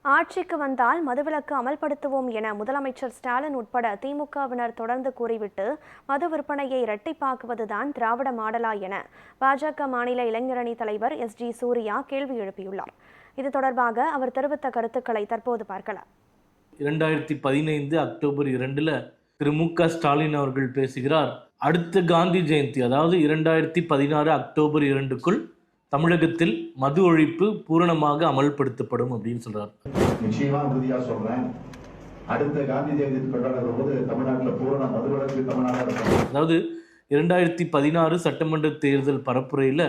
ஆட்சிக்கு வந்தால் மதுவிலக்கு அமல்படுத்துவோம் என முதலமைச்சர் ஸ்டாலின் உட்பட திமுகவினர் தொடர்ந்து கூறிவிட்டு மது விற்பனையை இரட்டிப்பாக்குவதுதான் திராவிட மாடலா என பாஜக மாநில இளைஞரணி தலைவர் SG சூர்யா கேள்வி எழுப்பியுள்ளார். இது தொடர்பாக அவர் தெரிவித்த கருத்துக்களை தற்போது பார்க்கலாம். 2015 அக்டோபர் 2 திரு மு.க. ஸ்டாலின் அவர்கள் பேசுகிறார். அடுத்த காந்தி ஜெயந்தி, அதாவது 2016 அக்டோபர் 2க்குள் தமிழகத்தில் மது ஒழிப்பு பூரணமாக அமல்படுத்தப்படும் அப்படின்னு சொல்றார். நிச்சயமா உறுதியா சொல்றேன், அடுத்த காந்தி ஜெயந்தி கொண்டாடுற போது தமிழ்நாட்டில் பூரண மதுவிலக்கு தமிழ்நாடு. அதாவது 2016 சட்டமன்ற தேர்தல் பரப்புரையில்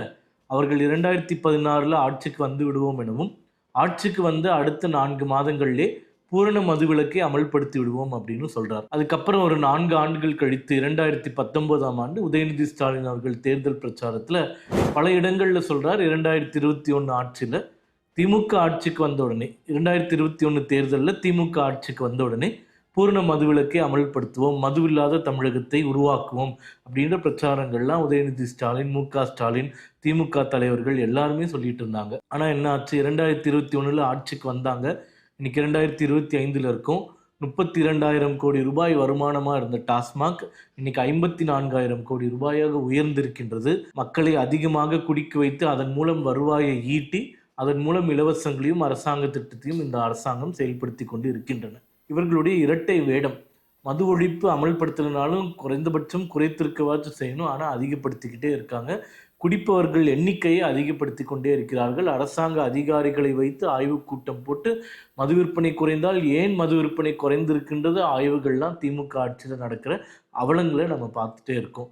அவர்கள் 2016 ஆட்சிக்கு வந்து விடுவோம் எனவும், ஆட்சிக்கு வந்து அடுத்த 4 மாதங்களிலே பூரண மதுவிலக்கை அமல்படுத்தி விடுவோம் அப்படின்னு சொல்றார். அதுக்கப்புறம் ஒரு 4 ஆண்டுகள் கழித்து 2019ஆம் ஆண்டு உதயநிதி ஸ்டாலின் அவர்கள் தேர்தல் பிரச்சாரத்துல பல இடங்கள்ல சொல்றார், 2021 ஆட்சியில திமுக ஆட்சிக்கு வந்த உடனே, 2021 தேர்தலில் திமுக ஆட்சிக்கு வந்த உடனே பூரண மதுவிலக்கை அமல்படுத்துவோம், மதுவில்லாத தமிழகத்தை உருவாக்குவோம் அப்படின்ற பிரச்சாரங்கள்லாம் உதயநிதி ஸ்டாலின், மு.க. ஸ்டாலின், திமுக தலைவர்கள் எல்லாருமே சொல்லிட்டு இருந்தாங்க. ஆனா என்ன ஆச்சு? 2021 ஆட்சிக்கு வந்தாங்க. இன்னைக்கு 2025 இருக்கும். 32,000 கோடி ரூபாய் வருமானமாக இருந்த டாஸ்மாக் இன்னைக்கு 54,000 கோடி ரூபாயாக உயர்ந்திருக்கின்றது. மக்களை அதிகமாக குடிக்க வைத்து அதன் மூலம் வருவாயை ஈட்டி அதன் மூலம் இலவசங்களையும் அரசாங்க திட்டத்தையும் இந்த அரசாங்கம் செயல்படுத்தி கொண்டு இருக்கின்றன. இவர்களுடைய இரட்டை வேடம். மது ஒழிப்பு அமல்படுத்தினாலும் குறைந்தபட்சம் குறைத்திருக்கவாச்சும் செய்யணும், ஆனால் அதிகப்படுத்திக்கிட்டே இருக்காங்க. குடிப்பவர்கள் எண்ணிக்கையை அதிகப்படுத்தி கொண்டே இருக்கிறார்கள். அரசாங்க அதிகாரிகளை வைத்து ஆய்வு கூட்டம் போட்டு மது விற்பனை குறைந்தால் ஏன் மது விற்பனை குறைந்திருக்கின்றது ஆய்வுகள்லாம் திமுக ஆட்சியில் நடக்கிற அவலங்களை நம்ம பார்த்துட்டே இருக்கோம்.